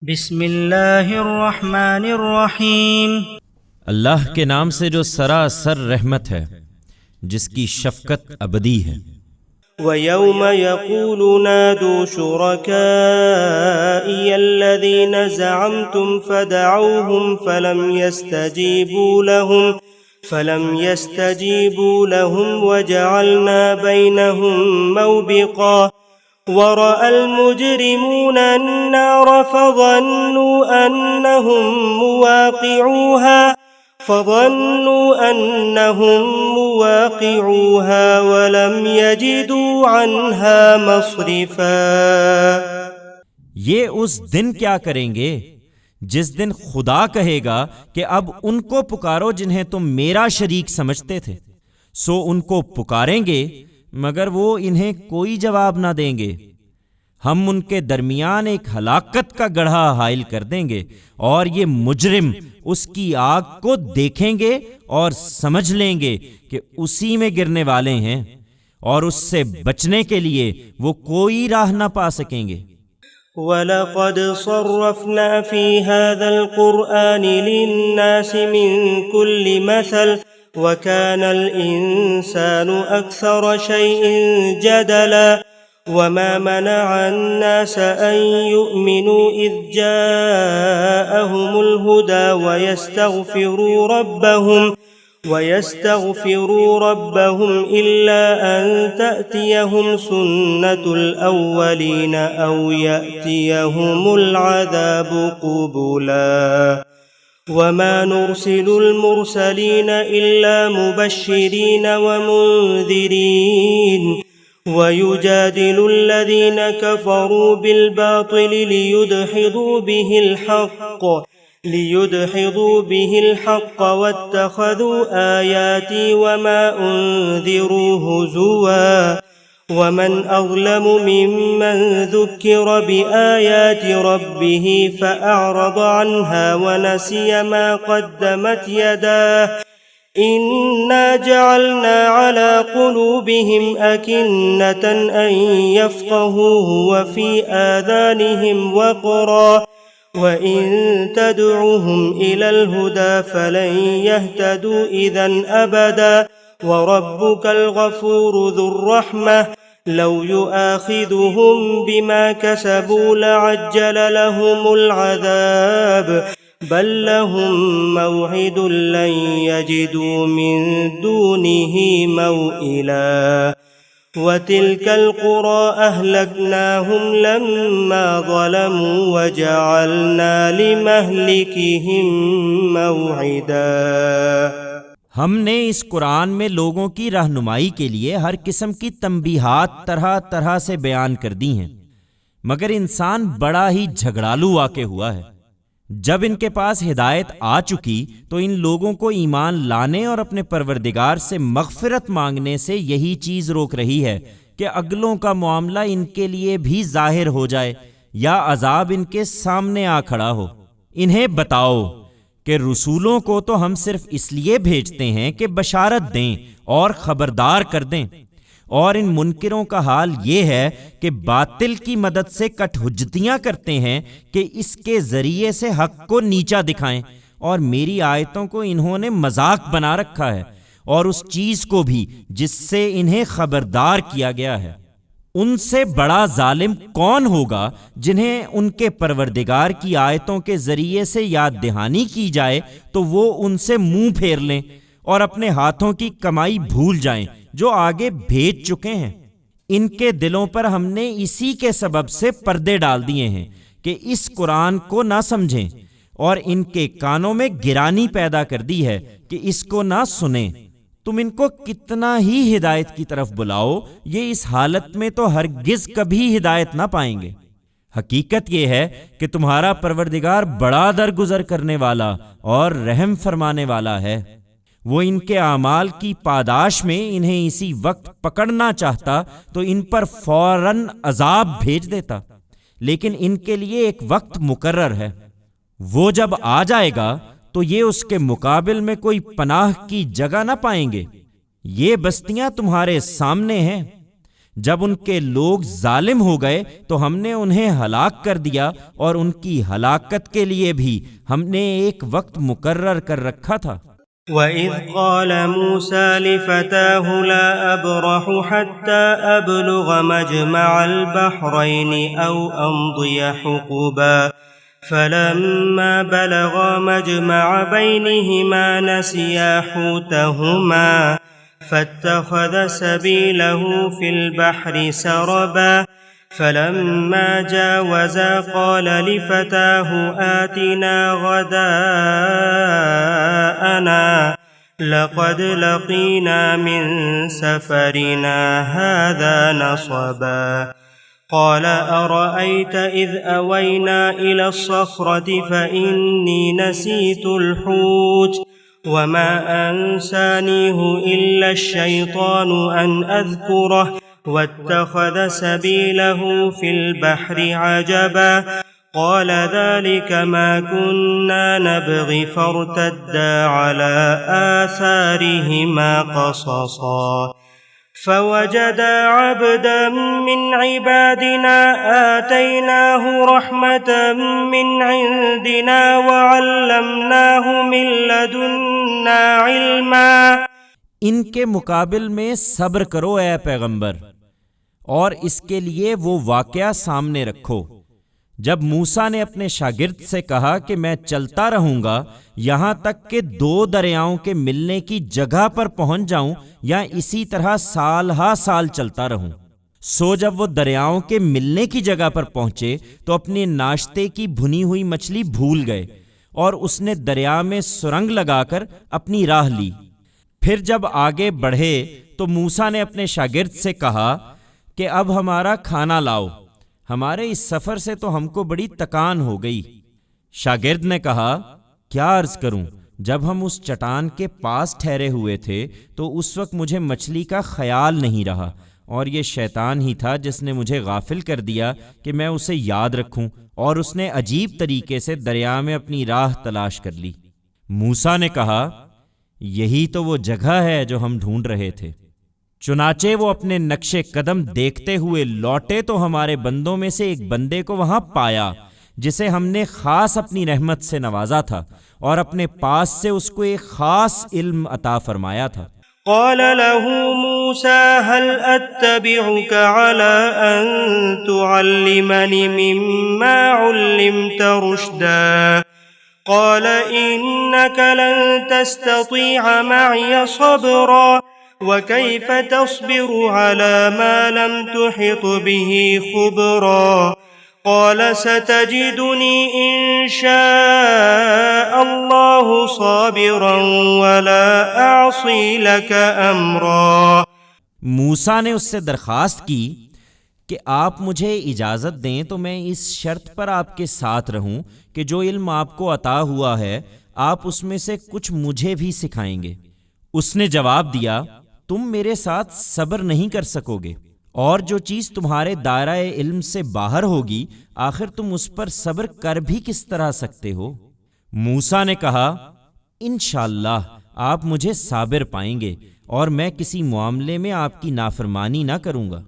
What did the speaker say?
बिस्मिल्लाहिर्रहमानिर्रहीम। अल्लाह के नाम से जो सरासर रहमत है, जिसकी शफकत अबदी है। वयौम यक़ूलु नादू शुरकाई अल्लज़ीना ज़अमतुम फदअूहुम फलम यस्तजीबू लहुम वजअलना बैनहुम मौबिक़ा वरअल मुजरिमून अन्नार फज़न्नु अन्नहुम मुवाक़िऊहा वलम यजिदू अन्हा मस्रिफ़ा। ये उस दिन क्या करेंगे जिस दिन खुदा कहेगा कि अब उनको पुकारो जिन्हें तुम मेरा शरीक समझते थे। सो उनको पुकारेंगे मगर वो इन्हें कोई जवाब ना देंगे। हम उनके दरमियान एक हलाकत का गढ़ा हाइल कर देंगे और ये मुजरिम उसकी आग को देखेंगे और समझ लेंगे कि उसी में गिरने वाले हैं और उससे बचने के लिए वो कोई राह ना पा सकेंगे। वलक़द सर्रफ़ना फ़ी हाज़ल क़ुरआनि लिन्नासि मिन कुल्लि मसल वकानल इंसानु अक्सर शैइन जदला वमा मनअन नास अन युमिनू इज़ जाअहुमुल हुदा वयस्तग़फिरू रब्बहुम इल्ला अन तअतियहुम सुन्नतुल अव्वलीन औ यअतियहुमुल अज़ाबु क़ुबुला वमा नुरसिलुल मुरसलीन इल्ला मुबश्शिरीन व मुन्ज़िरीन वयुजादिलु الذين كفروا بالباطل ليدحضوا به الحق واتخذوا آياتي وما أنذروا هزوا ومن أظلم ممن ذكر بآيات ربه فأعرض عنها ونسي ما قدمت يداه إنا جعلنا على قلوبهم أكنة أن يفقهوه وفي آذانهم وقرا وإن تدعوهم إلى الهدى فلن يهتدوا إذا أبدا وربك الغفور ذو الرحمة لو يؤاخذهم بما كسبوا لعجل لهم العذاب بل لهم موعد لن يجدوا من دونه موئلا وتلك القرى أهلكناهم لما ظلموا وجعلنا لمهلكهم موعدا। हमने इस कुरान में लोगों की रहनुमाई के लिए हर किस्म की तंबीहात तरह तरह से बयान कर दी हैं, मगर इंसान बड़ा ही झगड़ालू वाक़े हुआ है। जब इनके पास हिदायत आ चुकी तो इन लोगों को ईमान लाने और अपने परवरदिगार से मग़फ़िरत मांगने से यही चीज़ रोक रही है कि अगलों का मामला इनके लिए भी ज़ाहिर हो जाए या अज़ाब इनके सामने आ खड़ा हो। इन्हें बताओ कि रसूलों को तो हम सिर्फ इसलिए भेजते हैं कि बशारत दें और ख़बरदार कर दें, और इन मुनकिरों का हाल ये है कि बातिल की मदद से कटहुज्जतियां करते हैं कि इसके जरिए से हक को नीचा दिखाएं, और मेरी आयतों को इन्होंने मजाक बना रखा है और उस चीज को भी जिससे इन्हें खबरदार किया गया है। उनसे बड़ा जालिम कौन होगा जिन्हें उनके परवरदिगार की आयतों के जरिए से याद दहानी की जाए तो वो उनसे मुंह फेर लें और अपने हाथों की कमाई भूल जाएं जो आगे भेज चुके हैं। इनके दिलों पर हमने इसी के सबब से पर्दे डाल दिए हैं कि इस कुरान को ना समझें, और इनके कानों में गिरानी पैदा कर दी है कि इसको ना सुने। तुम इनको कितना ही हिदायत की तरफ बुलाओ, ये इस हालत में तो हरगिज कभी हिदायत ना पाएंगे। हकीकत ये है कि तुम्हारा परवरदिगार बड़ा दरगुजर करने वाला और रहम फरमाने वाला है। वो इनके आमाल की पादाश में इन्हें इसी वक्त पकड़ना चाहता तो इन पर फौरन अजाब भेज देता, लेकिन इनके लिए एक वक्त मुकर्रर है। वो जब आ जाएगा तो ये उसके मुकाबिल में कोई पनाह की जगह ना पाएंगे। ये बस्तियां तुम्हारे सामने हैं, जब उनके लोग जालिम हो गए तो हमने उन्हें हलाक कर दिया और उनकी हलाकत के लिए भी हमने एक वक्त मुकर्रर कर रखा था। وإذ قال موسى لفتاه لا أبرح حتى أبلغ مجمع البحرين أو أمضي حقبا فلما بلغا مجمع بينهما نسيا حوتهما فاتخذ سبيله في البحر سربا فلما جاوزا قال لفتاه آتنا غداءنا لقد لقينا من سفرنا هذا نصبا قال أرأيت إذ أوينا إلى الصخرة فإني نسيت الحوت وما أنسانيه إلا الشيطان أن أذكره واتخذ سبيله في البحر عجبا قال ذلك ما كنا نبغي فارتدا على آثارهما قصصا فوجدا عبدا من عبادنا آتيناه رحمة من عندنا وعلمناه من لدنا علما। इनके मुकाबिल में सब्र करो ऐ पैगंबर, और इसके लिए वो वाकया सामने रखो जब मूसा ने अपने शागिर्द से कहा कि मैं चलता रहूंगा यहां तक कि दो दरियाओं के मिलने की जगह पर पहुंच जाऊं या इसी तरह साल हा साल चलता रहूं। सो जब वो दरियाओं के मिलने की जगह पर पहुंचे तो अपने नाश्ते की भुनी हुई मछली भूल गए और उसने दरिया में सुरंग लगाकर अपनी राह ली। फिर जब आगे बढ़े तो मूसा ने अपने शागिर्द से कहा कि अब हमारा खाना लाओ, हमारे इस सफर से तो हमको बड़ी तकान हो गई। शागिर्द ने कहा, क्या अर्ज करूं, जब हम उस चट्टान के पास ठहरे हुए थे तो उस वक्त मुझे मछली का ख्याल नहीं रहा और ये शैतान ही था जिसने मुझे गाफिल कर दिया कि मैं उसे याद रखूं, और उसने अजीब तरीके से दरिया में अपनी राह तलाश कर ली। मूसा ने कहा, यही तो वो जगह है जो हम ढूंढ रहे थे। चुनाचे वो अपने नक्शे कदम देखते हुए लौटे तो हमारे बंदों में से एक बंदे को वहां पाया जिसे हमने खास अपनी रहमत से नवाजा था और अपने पास से उसको एक खास इल्म अता फरमाया था। قال له موسى هل أتبعك على أن تعلمني مما علمت رشدا قال إنك لن تستطيع معي صبرا وكيف تصبر على ما لم تحط به خبرا قال ستجدني إن شاء الله صابرا ولا أعصي لك أمرا। मूसा ने उससे दरखास्त की कि आप मुझे इजाज़त दें तो मैं इस शर्त पर आपके साथ रहूं कि जो इल्म आपको अता हुआ है आप उसमें से कुछ मुझे भी सिखाएंगे। उसने जवाब दिया, तुम मेरे साथ सब्र नहीं कर सकोगे और जो चीज तुम्हारे दायरा इल्म से बाहर होगी आखिर तुम उस पर सब्र कर भी किस तरह सकते हो। मूसा ने कहा, इंशाअल्लाह आप मुझे साबिर पाएंगे और मैं किसी मामले में आपकी नाफरमानी ना करूंगा।